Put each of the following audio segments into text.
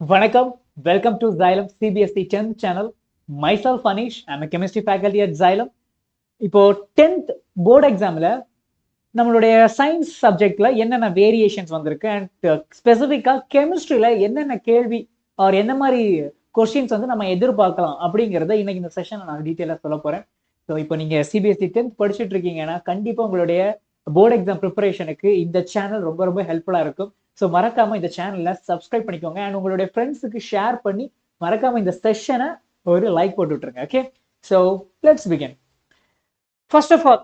Vanakkam, welcome to Xylem CBSE 10th channel. Myself Anish, I'm a chemistry faculty at Xylem. இப்போ 10th board எக்ஸாமில் நம்மளுடைய science சப்ஜெக்டில் என்னென்ன variations வந்திருக்கு and ஸ்பெசிஃபிக்காக கெமிஸ்ட்ரியில் என்னென்ன கேள்வி ஆர் என்ன மாதிரி கொஸ்டின்ஸ் வந்து நம்ம எதிர்பார்க்கலாம் அப்படிங்கிறத இன்னைக்கு இந்த செஷன் நான் டீட்டெயிலாக சொல்ல போகிறேன். ஸோ இப்போ நீங்கள் சிபிஎஸ்சி 10th படிச்சுட்டு இருக்கீங்கன்னா கண்டிப்பாக உங்களுடைய போர்டு எக்ஸாம் ப்ரிப்பரேஷனுக்கு இந்த சேனல் ரொம்ப ரொம்ப ஹெல்ப்ஃபுல்லாக இருக்கும். ஸோ மறக்காம இந்த சேனலை சப்ஸ்கிரைப் பண்ணிக்கோங்க அண்ட் உங்களுடைய ஃப்ரெண்ட்ஸுக்கு ஷேர் பண்ணி மறக்காம இந்த செஷனை ஒரு லைக் போட்டு விட்டுருங்க. Okay, so let's begin. First of all,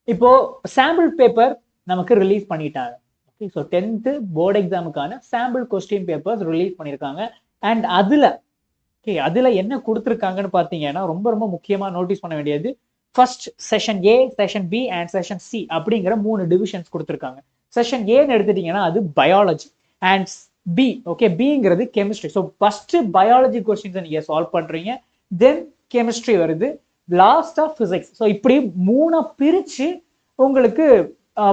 இப்போ சாம்பிள் பேப்பர் நமக்கு ரிலீஸ் பண்ணிட்டாங்க. ஓகே, ஸோ 10th போர்டு எக்ஸாமுக்கான சாம்பிள் கொஸ்டின் பேப்பர்ஸ் ரிலீஸ் பண்ணியிருக்காங்க. அண்ட் அதுல என்ன கொடுத்துருக்காங்கன்னு பார்த்தீங்கன்னா ரொம்ப ரொம்ப முக்கியமா நோட்டீஸ் பண்ண வேண்டியது, first section A, section B and section C அப்படிங்கிற 3 டிவிஷன்ஸ் கொடுத்துருக்காங்க. செஷன் ஏன்னு எடுத்துட்டீங்கன்னா அது பயாலஜி அண்ட் பி, ஓகே, பிங்கிறது கெமிஸ்ட்ரி. ஸோ ஃபர்ஸ்ட் பயாலஜி கொஸ்டின்ஸை நீங்க சால்வ் பண்றீங்க, தென் கெமிஸ்ட்ரி வருது, லாஸ்ட் ஆஃப் பிசிக்ஸ். ஸோ இப்படி 3 பிரிச்சு உங்களுக்கு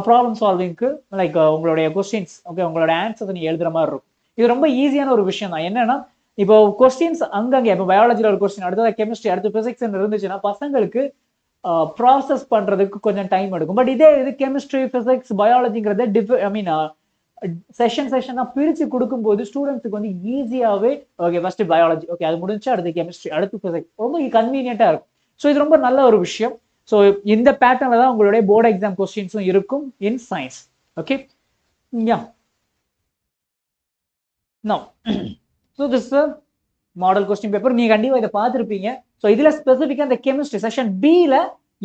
ப்ராப்ளம் சால்விங்க்கு லைக் உங்களுடைய கொஸ்டின்ஸ், ஓகே, உங்களோட ஆன்சர்ஸ் நீங்க எழுதுற மாதிரி இருக்கும். இது ரொம்ப ஈஸியான ஒரு விஷயம் தான். என்னன்னா இப்போ கொஸ்டின்ஸ் அங்கங்க இப்போ பயாலஜியில் ஒரு கொஸ்டின், அடுத்தது கெமிஸ்ட்ரி, அடுத்து பிசிக்ஸ் இருந்துச்சுன்னா பசங்களுக்கு ப்ராசஸ் பண்றதுக்கு கொஞ்சம் டைம் எடுக்கும். பட் இதே இது கெமிஸ்ட்ரி, பிசிக்ஸ், பயாலஜிங்கிறத செஷன் பிரிச்சு கொடுக்கும்போது ஸ்டூடெண்ட்ஸுக்கு வந்து ஈஸியாவே ஓகே ஃபர்ஸ்ட் பயாலஜி, ஓகே அது முடிஞ்சு அடுத்து கெமிஸ்ட்ரி, அடுத்து பிசிக்ஸ், ரொம்ப கன்வீனியன்ட்டா இருக்கும். ஸோ இது ரொம்ப நல்ல ஒரு விஷயம். ஸோ இந்த பேட்டர்ல தான் உங்களுடைய போர்டு எக்ஸாம் கொஸ்டின்ஸும் இருக்கும் in science. Okay, so this model question paper நீங்க கண்டிப்பா இதை பார்த்துருப்பீங்க. ஸோ இதுல ஸ்பெசிஃபிக்கா இந்த கெமிஸ்ட்ரி செஷன் பில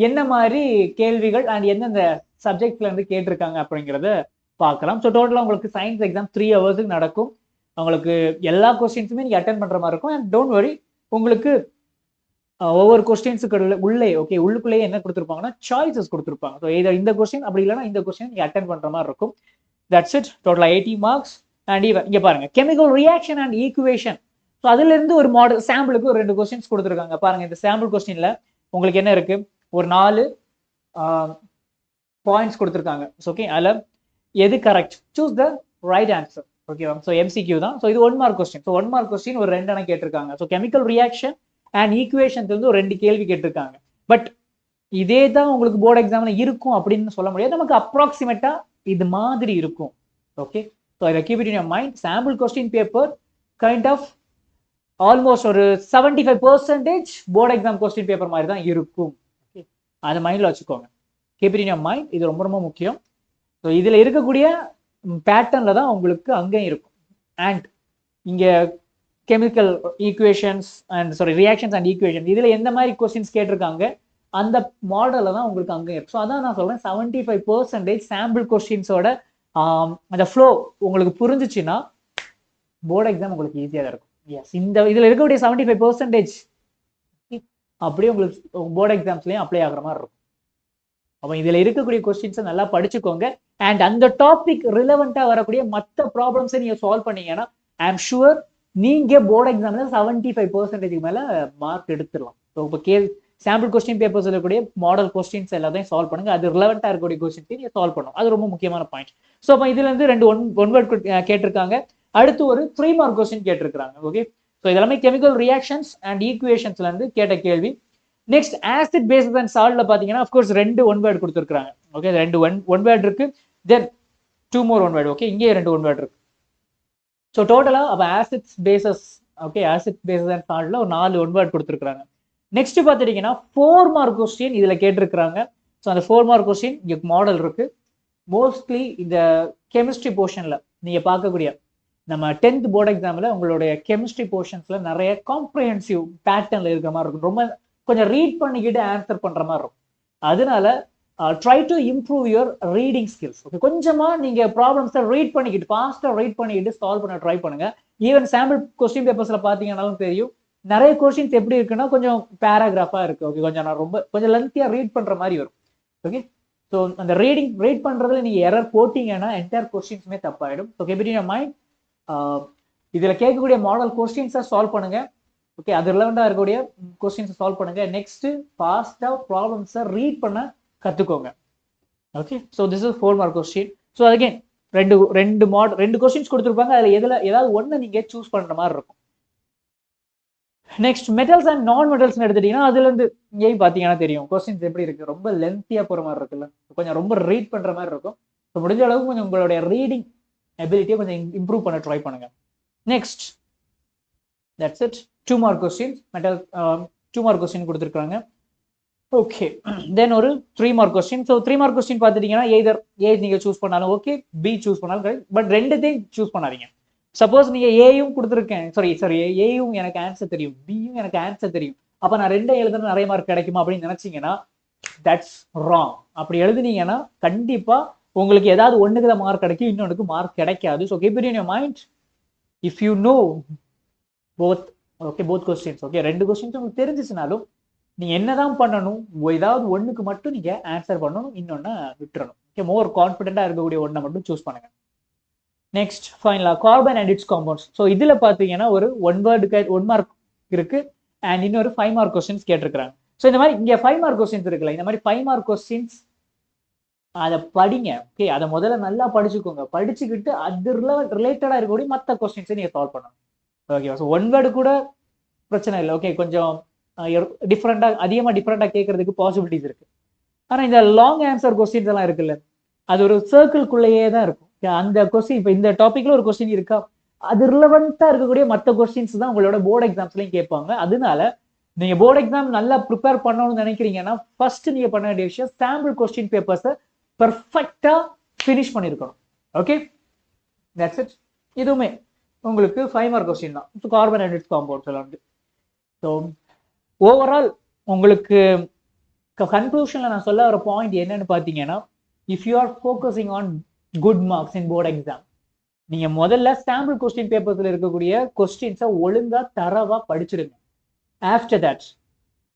என்ன மாதிரி கேள்விகள் அண்ட் எந்தெந்த சப்ஜெக்ட்ல இருந்து கேட்டிருக்காங்க அப்படிங்கிறத பார்க்கலாம். ஸோ டோட்டலா உங்களுக்கு சயின்ஸ் எக்ஸாம் 3 hours நடக்கும். உங்களுக்கு எல்லா கொஸ்டின்ஸுமே நீங்க அட்டென்ட் பண்ற மாதிரி இருக்கும். அண்ட் டோன்ட் வரி, உங்களுக்கு ஒவ்வொரு கொஸ்டின்ஸுக்கு உள்ளே, ஓகே, உள்ளுக்குள்ளேயே என்ன கொடுத்துருப்பாங்கன்னா சாய்ஸஸ் கொடுத்துருப்பாங்க. ஸோ இந்த கொஸ்டின் அப்படி இல்லைன்னா இந்த கொஸ்டின் நீங்க அட்டென்ட் பண்ற மாதிரி இருக்கும். That's it. டோட்டலா 80 marks. அண்ட் ஈவன் இங்க பாருங்க, chemical reaction and equation. So அதுல இருந்து ஒரு மாடல் சாம்பிளுக்கு ஒரு 2 கொஸ்டின்ஸ் கொடுத்துருக்காங்க. பாருங்க, இந்த சாம்பிள் கொஸ்டின்ல உங்களுக்கு என்ன இருக்கு, ஒரு 4 பாயிண்ட்ஸ் கொடுத்துருக்காங்க. ஓகே, அதுல எது correct, choose the right answer. ஓகேவா? ஸோ எம்சிக்யூ தான். ஸோ இது 1 mark question. So 1 mark question ஒரு 2 கேட்டிருக்காங்க. So chemical reaction and equations வந்து ஒரு 2 கேள்வி கேட்டிருக்காங்க. பட் இதே தான் உங்களுக்கு போர்டு எக்ஸாம்ல இருக்கும் அப்படின்னு சொல்ல முடியாது. நமக்கு அப்ராக்சிமேட்டா இது மாதிரி இருக்கும். ஓகே, ஸோ இதை keep it in your mind. Sample question paper kind of almost ஒரு 75% போர்டு எக்ஸாம் கொஸ்டின் பேப்பர் மாதிரி தான் இருக்கும். ஓகே, அதை மைண்ட்ல வச்சுக்கோங்க. Keep it in your mind. இது ரொம்ப ரொம்ப முக்கியம். ஸோ இதுல இருக்கக்கூடிய பேட்டர்ன்ல தான் உங்களுக்கு அங்கேயும் இருக்கும். அண்ட் இங்க chemical equations and reactions and equation இதுல எந்த மாதிரி கொஸ்டின்ஸ் கேட்டிருக்காங்க அந்த மாடல்ல தான் உங்களுக்கு அங்கேயும் இருக்கும். ஸோ அதான் நான் சொல்றேன், 75% சாம்பிள் கொஸ்டின்ஸோட அந்த ஃப்ளோ உங்களுக்கு புரிஞ்சிச்சுன்னா போர்டு எக்ஸாம் உங்களுக்கு ஈஸியாக தான் இருக்கும். எஸ், இந்த இதுல இருக்கக்கூடிய 75% அப்படியே உங்களுக்கு போர்டு எக்ஸாம்ஸ்லயும் அப்ளை ஆகிற மாதிரி இருக்கும். அப்போ இதுல இருக்கக்கூடிய கொஸ்டின்ஸை நல்லா படிச்சுக்கோங்க. அண்ட் அந்த டாபிக் ரிலவெண்டா வரக்கூடிய மற்ற ப்ராப்ளம்ஸை நீங்க சால்வ் பண்ணீங்கன்னா ஐ எம் ஷுவர் நீங்க போர்டு எக்ஸாம்ல 75% மேல மார்க் எடுத்துடலாம். ஸோ இப்போ சாம்பிள் கொஸ்டின் பேப்பர்ஸ் இருக்கக்கூடிய மாடல் கொஸ்டின்ஸ் எல்லாத்தையும் சால்வ் பண்ணுங்க. அது ரிலவெண்டா இருக்கக்கூடிய கொஸ்டின்ஸ் நீங்க சால்வ் பண்ணும். அது ரொம்ப முக்கியமான பாயிண்ட். ஸோ அப்போ இதுல இருந்து 2 ஒன் வேர்ட் கேட்டிருக்காங்க. அடுத்து ஒரு 3 mark கொஸ்டின் கேட்டிருக்காங்க. ஓகே, ஸோ இதெல்லாமே கெமிக்கல் ரியாக்ஷன்ஸ் அண்ட் ஈக்குவேஷன்ஸ்ல இருந்து கேட்ட கேள்வி. நெக்ஸ்ட் ஆசிட் பேசஸ் அண்ட் சால்ட்ல பாத்தீங்கன்னா அஃப்கோர்ஸ் 2 ஒன் வேர்ட் கொடுத்துருக்காங்க. ஓகே, 2 ஒன் வேர்ட் இருக்கு, then 2 more one word. Okay, இங்கே 2 ஒன் வேர்ட் இருக்கு. ஸோ டோட்டலா அப்போ acid bases, okay, acid bases and சால்ட்ல ஒரு 4 ஒன் வேர்ட் கொடுத்துருக்காங்க. நெக்ஸ்ட் பாத்துட்டீங்கன்னா 4 mark கொஸ்டின் இதுல கேட்டிருக்காங்க. ஸோ அந்த 4 mark கொஸ்டின் இங்க மாடல் இருக்கு. மோஸ்ட்லி இந்த கெமிஸ்ட்ரி போர்ஷன்ல நீங்க பார்க்கக்கூடிய நம்ம 10th போர்டு எக்ஸாம்ல உங்களுடைய கெமிஸ்ட்ரி போர்ஷன்ஸ்ல நிறைய காம்ப்ரிஹென்சிவ் பேட்டர்ன்ல இருக்கிற மாதிரி இருக்கும். ரொம்ப கொஞ்சம் ரீட் பண்ணிக்கிட்டு ஆன்சர் பண்ற மாதிரி இருக்கும். அதனால try to improve your reading skills. Okay, கொஞ்சமா நீங்க ப்ராப்ளம்ஸை ரீட் பண்ணிக்கிட்டு ஃபாஸ்டா ரீட் பண்ணிக்கிட்டு சால்வ் பண்ண ட்ரை பண்ணுங்க. ஈவன் சாம்பிள் கொஸ்டின் பேப்பர்ஸ்ல பாத்தீங்கன்னாலும் தெரியும், நிறைய கொஸ்டின்ஸ் எப்படி இருக்குன்னா கொஞ்சம் பேராகிராஃபா இருக்கு. ஓகே, கொஞ்சம் லென்த்தியா ரீட் பண்ற மாதிரி வரும். ஓகே, ஸோ அந்த ரீட் பண்றதுல நீங்க எரர் போட்டீங்கன்னா என்டையர் கொஸ்டின்ஸுமே தப்பாயிடும். So keep it in your mind. இதுல கேட்கக்கூடிய மாடல் கொஸ்டின்ஸை சால்வ் பண்ணுங்க. ஓகே, அது ரிலவெண்டா இருக்கக்கூடிய கொஸ்டின்ஸை சால்வ் பண்ணுங்க. நெக்ஸ்ட் ஃபாஸ்டா ப்ராப்ளம்ஸை ரீட் பண்ண கத்துக்கோங்க. Okay, so this is 4 mark question. So again ரெண்டு கொஸ்டின்ஸ் கொடுத்துருப்பாங்க. அதில் ஏதாவது ஒன்று நீங்கள் சூஸ் பண்ணுற மாதிரி இருக்கும். நெக்ஸ்ட் மெட்டல்ஸ் அண்ட் நான் மெட்டல்ஸ் எடுத்துட்டீங்கன்னா அதுல இருந்து இங்கேயும் பார்த்தீங்கன்னா தெரியும் கொஸ்டின்ஸ் எப்படி இருக்கு, ரொம்ப லென்த்தியா போற மாதிரி இருக்குல்ல, கொஞ்சம் ரொம்ப ரீட் பண்ற மாதிரி இருக்கும். ஸோ முடிஞ்ச அளவுக்கு கொஞ்சம் உங்களுடைய ரீடிங் எபிலிட்டியை கொஞ்சம் இம்ப்ரூவ் பண்ண ட்ரை பண்ணுங்க. Next that's it. 2 mark questions metal 2 mark question கொடுத்துருக்காங்க. ஓகே, தென் ஒரு 3 mark question. So 3 mark question பார்த்துட்டீங்கன்னா எய்தர் ஏ நீங்கள் சூஸ் பண்ணாலும் ஓகே, பி சூஸ் பண்ணாலும் கரெக்ட், பட் ரெண்டுத்தையும் சூஸ் பண்ணாதீங்க. சப்போஸ் நீங்க ஏயும் கொடுத்துருக்கேன், சாரி ஏயும் எனக்கு ஆன்சர் தெரியும், பியும் எனக்கு ஆன்சர் தெரியும், அப்ப நான் ரெண்டே எழுதுனா நிறைய மார்க் கிடைக்குமா அப்படின்னு நினைச்சீங்கன்னா தட்ஸ் ராங். அப்படி எழுதுனீங்கன்னா கண்டிப்பா உங்களுக்கு ஏதாவது ஒண்ணுக்கு தான் மார்க் கிடைக்கும், இன்னொன்னுக்கு மார்க் கிடைக்காது. So keep it in your mind. If you know both questions, okay, 2 questions உங்களுக்கு தெரிஞ்சிச்சுனாலும் நீங்க என்னதான் பண்ணணும், ஏதாவது ஒண்ணுக்கு மட்டும் நீங்க ஆன்சர் பண்ணணும், இன்னொன்னு விட்டுறணும். ஓகே, மோர் கான்ஃபிடென்ட்டா இருக்கக்கூடிய ஒன்றை மட்டும் சூஸ் பண்ணுங்க. நெக்ஸ்ட் ஃபைனலா carbon and its compounds. So இதுல பாத்தீங்கன்னா ஒரு 1 மார்க் இருக்கு அண்ட் இன்னொரு 5 மார்க் கொஸ்டின்ஸ் கேட்டிருக்காங்க. ஸோ இந்த மாதிரி இங்க 5 மார்க் கொஸ்டின்ஸ் இருக்குல்ல, இந்த மாதிரி 5 மார்க் கொஸ்டின்ஸ் அதை படிங்க. ஓகே, அதை முதல்ல நல்லா படிச்சுக்கோங்க. படிச்சுக்கிட்டு அது ரிலேட்டடா இருக்கக்கூடிய மற்ற கொஸ்டின்ஸை நீங்க சால்வ் பண்ணணும். ஓகேவா? ஸோ 1 வேர்டு கூட பிரச்சனை இல்லை. ஓகே, கொஞ்சம் அதிகமா டிஃப்ரெண்டா கேட்கறதுக்கு பாசிபிலிட்டிஸ் இருக்கு. ஆனா இந்த லாங் ஆன்சர் கொஸ்டின்ஸ் எல்லாம் இருக்குல்ல, அது ஒரு சர்க்கிள்குள்ளேயே தான் இருக்கும். அந்த கொஸ்டின் இப்போ இந்த டாபிக்ல ஒரு கொஸ்டின் இருக்கா, அது ரிலவெண்டா இருக்கக்கூடிய மற்ற கொஸ்டின்ஸ் தான் உங்களோட போர்டு எக்ஸாம்ஸ்லயும் கேட்பாங்க. அதனால நீங்க போர்டு எக்ஸாம் நல்லா ப்ரிப்பேர் பண்ணணும்னு நினைக்கிறீங்கன்னா ஃபர்ஸ்ட் நீங்க பண்ண வேண்டிய விஷயம் சாம்பிள் கொஸ்டின் பேப்பர்ஸை பெர்ஃபெக்டா ஃபினிஷ் பண்ணிருக்கணும். Okay, that's it. இதுவுமே உங்களுக்கு 5 மார்க் கொஸ்டின் தான். கார்பன் அண்ட் இட்ஸ் காம்பவுண்ட்ஸ் எல்லாம். ஸோ ஓவரால் உங்களுக்கு கன்க்ளூஷன்ல நான் சொல்ல வர பாயிண்ட் என்னன்னு பாத்தீங்கன்னா, if you are focusing on good marks in board exam, நீங்க முதல்ல சாம்பிள் கொஸ்டின் பேப்பர்ஸ்ல இருக்கக்கூடிய கொஸ்டின்ஸை ஒழுங்கா தரவா படிச்சிடுங்க. ஆஃப்டர் தட்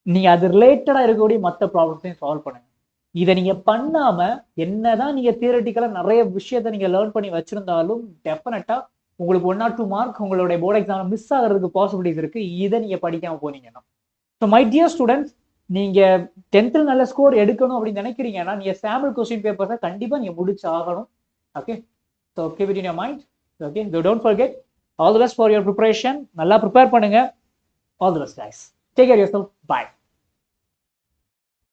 நீங்க அது ரிலேட்டடா இருக்கக்கூடிய மற்ற ப்ராப்ளம்ஸையும் சால்வ் பண்ணுங்க. இதை நீங்க பண்ணாம என்னதான் நீங்க தியரட்டிக்கலா நிறைய விஷயத்த நீங்க லேர்ன் பண்ணி வச்சிருந்தாலும் டெஃபினட்டா உங்களுக்கு 1 or 2 மார்க் உங்களுடைய போர்டு எக்ஸாம் மிஸ் ஆகிறதுக்கு பாசிபிலிட்டிஸ் இருக்கு, இதை நீங்க படிக்காம போனீங்கன்னா. ஸோ மை டியர் ஸ்டூடெண்ட்ஸ், நீங்க 10th நல்ல ஸ்கோர் எடுக்கணும் அப்படின்னு நினைக்கிறீங்கன்னா நீங்க சாம்பிள் கொஸ்டின் பேப்பர்ஸை கண்டிப்பா நீங்க முடிச்சு ஆகணும். Okay, so keep it in your mind. Okay, don't forget. All the best for your preparation. நல்லா ப்ரிப்பேர் பண்ணுங்க. All the best guys. Take care yourself. By.